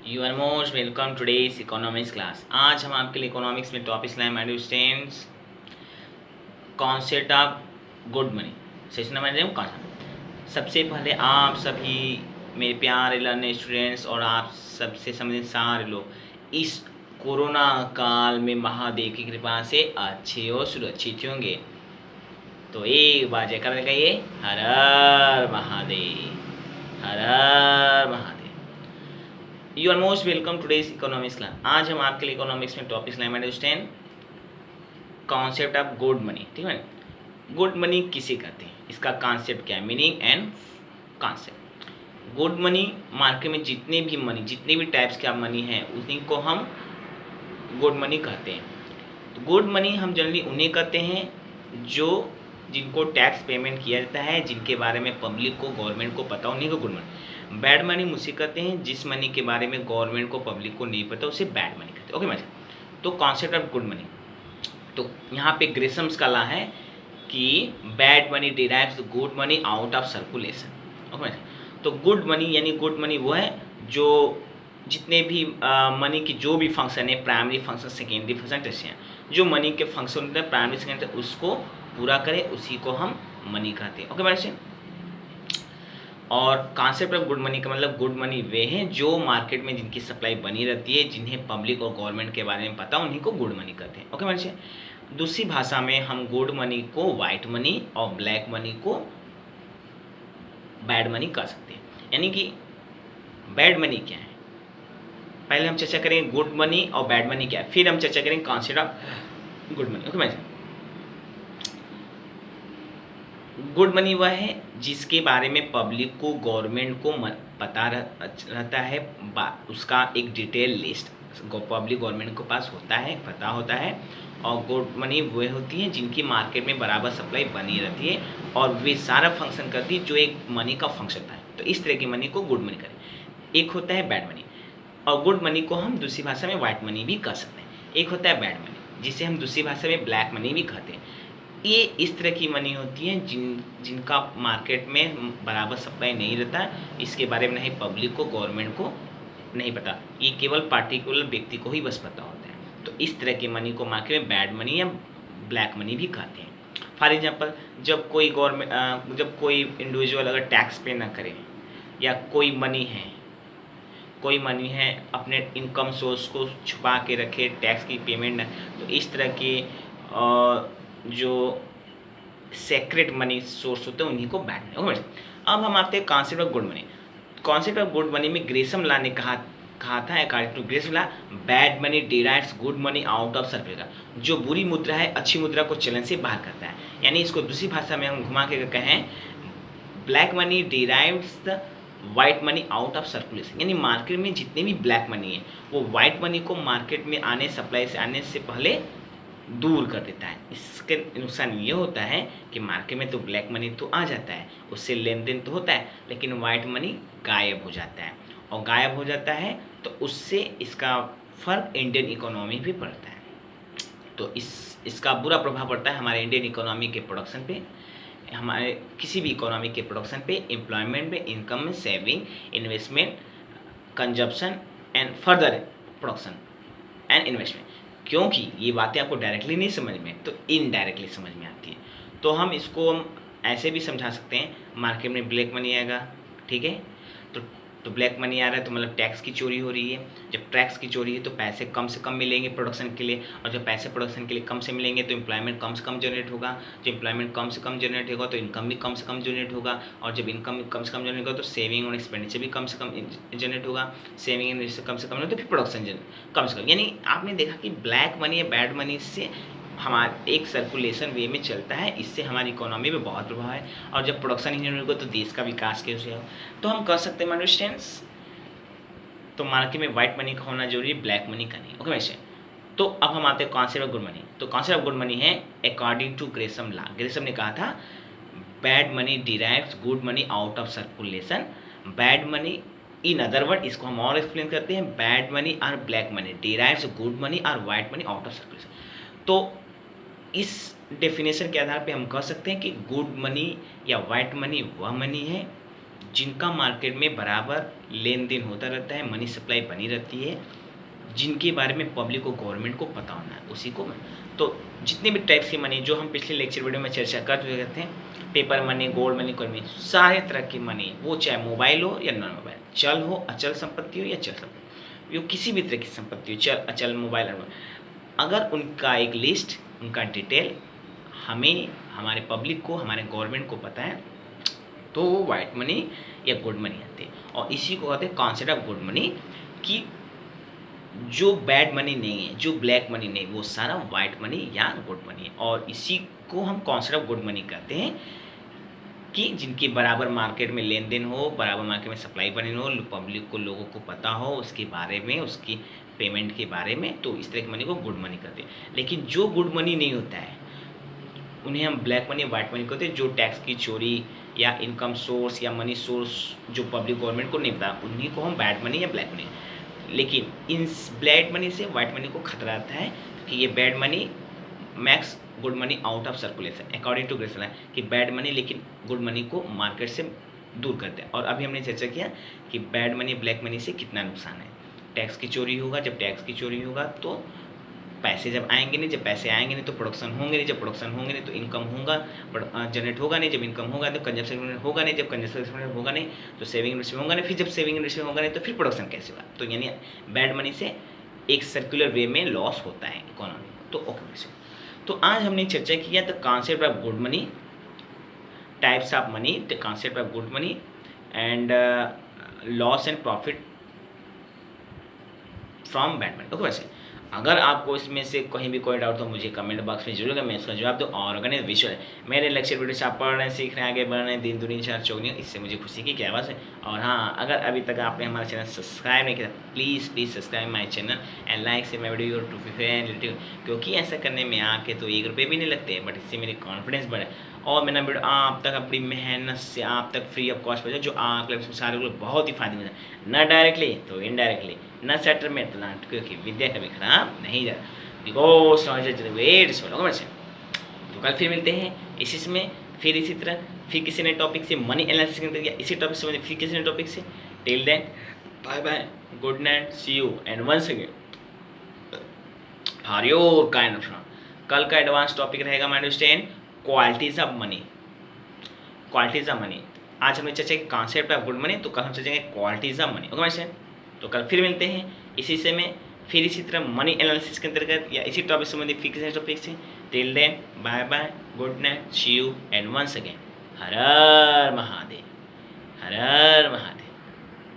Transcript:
You are most welcome today's economics class. आज हम आपके लिए इकोनॉमिक्स में टॉपिक्स लाए my dear students, concept of good money. Session number कौन सा? सबसे पहले आप सभी मेरे प्यारे लर्निंग स्टूडेंट्स और आप सबसे समझे सारे लोग इस कोरोना काल में महादेव की कृपा से अच्छे और सुरक्षित होंगे। तो एक बार जयकार लगाइए, हर हर महादेव, हर हर Mahadev. You are most welcome today's economics class. आज हम आपके लिए इकोनॉमिक्स में टॉपिक्स लाए मैंने stand concept of good money. ठीक है, गुड मनी किसे कहते हैं, इसका कॉन्सेप्ट क्या है, meaning and concept. Good money market में जितने भी टाइप्स का मनी है उन्हीं को हम गुड मनी कहते हैं। तो गुड मनी हम जनरली उन्हें कहते हैं जो जिनको टैक्स पेमेंट किया जाता है, जिनके बारे में पब्लिक को गवर्नमेंट को पता, उन्हीं को गुड मनी। बैड मनी मुझसे कहते हैं जिस मनी के बारे में गवर्नमेंट को पब्लिक को नहीं पता, उसे बैड मनी कहते हैं। Okay match. तो कॉन्सेप्ट ऑफ गुड मनी, तो यहाँ पे ग्रेसम्स का ला है कि bad money derives good money out of circulation. Okay match. तो गुड मनी यानी गुड मनी वो है जो जितने भी मनी की जो भी फंक्शन है, primary function, secondary function, tertiary, जो मनी के फंक्शन होते हैं प्राइमरी सेकेंडरी, उसको पूरा करे, उसी को हम मनी कहते हैं। Okay match. और कॉन्सेप्ट ऑफ गुड मनी का मतलब गुड मनी वे हैं जो मार्केट में जिनकी सप्लाई बनी रहती है, जिन्हें पब्लिक और गवर्नमेंट के बारे में पता, उन्हीं को गुड मनी कहते हैं। Okay match. दूसरी भाषा में हम गुड मनी को वाइट मनी और ब्लैक मनी को बैड मनी कह सकते हैं। यानी कि बैड मनी क्या है, पहले हम चर्चा करेंगे गुड मनी और बैड मनी क्या है, फिर हम चर्चा करेंगे concept of good money. Okay match. Good money वह है जिसके बारे में पब्लिक को गवर्नमेंट को पता रहता है, उसका एक डिटेल लिस्ट पब्लिक गवर्नमेंट के पास होता है, पता होता है। और गुड मनी वह होती है जिनकी मार्केट में बराबर सप्लाई बनी रहती है और वे सारा फंक्शन करती है जो एक मनी का फंक्शन होता है। तो इस तरह की मनी को गुड मनी करें। एक होता है बैड मनी, और गुड मनी को हम दूसरी भाषा में वाइट मनी भी कह सकते हैं। एक होता है बैड मनी जिसे हम दूसरी भाषा में ब्लैक मनी भी कहते हैं। ये इस तरह की मनी होती है जिनका मार्केट में बराबर सप्लाई नहीं रहता, इसके बारे में नहीं पब्लिक को गवर्नमेंट को नहीं पता, ये केवल पार्टिकुलर व्यक्ति को ही बस पता होता है। तो इस तरह की मनी को मार्केट में बैड मनी या ब्लैक मनी भी कहते हैं। फॉर एग्जांपल, जब कोई इंडिविजुअल अगर टैक्स पे ना करे, या कोई मनी है अपने इनकम सोर्स को छुपा के रखे, टैक्स की पेमेंट ना, तो इस तरह के जो सेक्रेट मनी सोर्स होते हैं उन्हीं को बैड मनी। अब हम आते हैं concept of good money. Concept of good money में ग्रेसम ला ने कहा था, according to Gresham law, bad money derives good money out of circulation. जो बुरी मुद्रा है अच्छी मुद्रा को चलन से बाहर करता है। यानी इसको दूसरी भाषा में हम घुमा के कहें, black money derives the white money out of circulation. यानी मार्केट में जितने भी ब्लैक मनी है वो वाइट मनी को मार्केट में सप्लाई से आने से पहले दूर कर देता है। इसके नुकसान ये होता है कि मार्केट में तो ब्लैक मनी तो आ जाता है, उससे लेन देन तो होता है, लेकिन वाइट मनी गायब हो जाता है। और गायब हो जाता है तो उससे इसका फर्क इंडियन इकोनॉमी पे पड़ता है। तो इसका बुरा प्रभाव पड़ता है हमारे इंडियन इकोनॉमी के प्रोडक्शन पे, हमारे किसी भी इकोनॉमी के प्रोडक्शन पे, एम्प्लॉयमेंट पे, इनकम में, saving, investment, consumption and further production and investment. क्योंकि ये बातें आपको डायरेक्टली नहीं समझ में, तो इनडायरेक्टली समझ में आती है। तो हम इसको ऐसे भी समझा सकते हैं, मार्केट में ब्लैक मनी आएगा, ठीक है, तो ब्लैक मनी आ रहा है तो मतलब टैक्स की चोरी हो रही है। जब टैक्स की चोरी है तो पैसे कम से कम मिलेंगे प्रोडक्शन के लिए, और जब पैसे प्रोडक्शन के लिए कम से मिलेंगे तो एम्प्लॉयमेंट कम से कम जनरेट होगा। जब एम्प्लॉयमेंट कम से कम जनरेट होगा तो इनकम भी कम से कम जनरेट होगा, और जब इनकम कम से कम जनरेट होगा तो सेविंग और एक्सपेंडिचर भी कम से कम जनरेट होगा। सेविंग एंड कम से कम होगा तो फिर प्रोडक्शन कम से कम। यानी आपने देखा कि ब्लैक मनी या बैड मनी से हमारा एक सर्कुलेशन वे में चलता है, इससे हमारी इकोनॉमी में बहुत प्रभाव है। और जब प्रोडक्शन ही नहीं होगा तो देश का विकास कैसे हो। तो हम कह सकते हैं अंडरस्टैंड्स, तो मार्केट में वाइट मनी का होना जरूरी है, ब्लैक मनी का नहीं। ओके वैसे तो अब हम आते हैं कॉन्सेप्ट ऑफ गुड मनी। तो कॉन्सेप्ट ऑफ गुड मनी है according to Gresham law. Gresham ने कहा था bad money derives good money out of circulation. Bad money, in other word इसको हम और एक्सप्लेन करते हैं, बैड मनी और black money derives good money और white money out of circulation. तो इस डेफिनेशन के आधार पे हम कह सकते हैं कि गुड मनी या वाइट मनी वह मनी है जिनका मार्केट में बराबर लेन देन होता रहता है, मनी सप्लाई बनी रहती है, जिनके बारे में पब्लिक को, गवर्नमेंट को पता होना है, उसी को। तो जितने भी टाइप्स की मनी जो हम पिछले लेक्चर वीडियो में चर्चा कर चुके थे, paper money, gold money, coin money, सारे तरह की मनी, वो चाहे मोबाइल हो या नॉन मोबाइल, चल हो, अचल संपत्ति हो या चल संपत्ति, वो किसी भी तरह की संपत्ति हो, चल, अचल, मोबाइल, अगर उनका एक लिस्ट, उनका डिटेल हमें, हमारे पब्लिक को, हमारे गवर्नमेंट को पता है, तो वो वाइट मनी या गुड मनी आते हैं। और इसी को कहते हैं कॉन्सेप्ट ऑफ गुड मनी, कि जो बैड मनी नहीं है, जो ब्लैक मनी नहीं, वो सारा वाइट मनी या गुड मनी है। और इसी को हम कॉन्सेप्ट ऑफ गुड मनी कहते हैं, कि जिनकी बराबर मार्केट में लेन देन हो, बराबर मार्केट में सप्लाई बनी हो, पब्लिक को, लोगों को पता हो उसके बारे में, उसकी पेमेंट के बारे में, तो इस तरह की मनी को गुड मनी कहते हैं। लेकिन जो गुड मनी नहीं होता है उन्हें हम ब्लैक मनी, वाइट मनी कहते हैं। जो टैक्स की चोरी या इनकम सोर्स या मनी सोर्स जो पब्लिक गवर्नमेंट को नहीं पता, उन्हीं को हम बैड मनी या ब्लैक मनी। लेकिन इन ब्लैक मनी से वाइट मनी को खतरा आता है कि ये bad money makes good money out of circulation, according to Gresham है कि बैड मनी लेकिन गुड मनी को मार्केट से दूर करते हैं। और अभी हमने चर्चा किया कि बैड मनी, ब्लैक मनी से कितना नुकसान है। टैक्स की चोरी होगा, जब टैक्स की चोरी होगा तो पैसे जब आएंगे नहीं, जब पैसे आएंगे नहीं तो प्रोडक्शन होंगे नहीं, जब प्रोडक्शन होंगे नहीं तो इनकम होगा, जनरेट होगा नहीं, जब इनकम होगा तो कंजप्शन होगा नहीं, जब कंजप्शन होगा नहीं तो सेविंग इन्वेस्टमेंट होगा नहीं, फिर जब सेविंग इन्वेस्टमेंट होगा नहीं तो फिर प्रोडक्शन कैसे होगा। तो यानी बैड मनी से एक सर्कुलर वे में लॉस होता है इकोनॉमी को। तो ओके, तो आज हमने चर्चा किया the concept of good money, types of money, the concept of good money and loss and profit from bad money. Okay, वैसे अगर आपको इसमें से कहीं भी कोई डाउट हो मुझे कमेंट बॉक्स में जरूर, मैं इसका जवाब दूँ। और अगर नहीं विजुअल मेरे लेक्चर वीडियो से आप पढ़ रहे हैं, सीख रहे हैं, आगे बढ़ रहे हैं, दिन दुनिया चार चौगनी, इससे मुझे खुशी की क्या बात है। और हाँ, अगर अभी तक आपने हमारा चैनल सब्सक्राइब नहीं किया, please subscribe my channel and like share my video to friend relative, क्योंकि ऐसा करने में आके तो 1 रुपये भी नहीं लगते हैं, बट इससे मेरी कॉन्फिडेंस बढ़े और मेरा वीडियो आप तक अपनी मेहनत से आप तक फ्री ऑफ कॉस्ट पहुँचे, जो आप सारे लोग बहुत ही फायदेमंद है, न डायरेक्टली तो इनडायरेक्टली, न सेटर में तो ना, क्योंकि विद्या कभी खराब नहीं जाती। बिकॉज तो कल फिर मिलते हैं इसी में, फिर इसी तरह, फिर किसी नए टॉपिक से, मनी एनालिसिस के अंदर या इसी टॉपिक से, फिर किसी नए टॉपिक से। Till then bye bye, good night, see you and once again for your kind of. कल का एडवांस टॉपिक रहेगा my understand qualities of money, qualities of money. आज हमने चर्चा की कॉन्सेप्ट ऑफ गुड मनी, तो कल हम चर्चेंगे qualities of money. Okay my friend, तो कल फिर मिलते हैं इसी से में, फिर इसी तरह मनी एनालिसिस के अंतर्गत या इसी टॉपिक से संबंधित फिक्स टॉपिक से। Till then bye bye, good night, see you and once again हर हर महादेव, हर हर महादेव।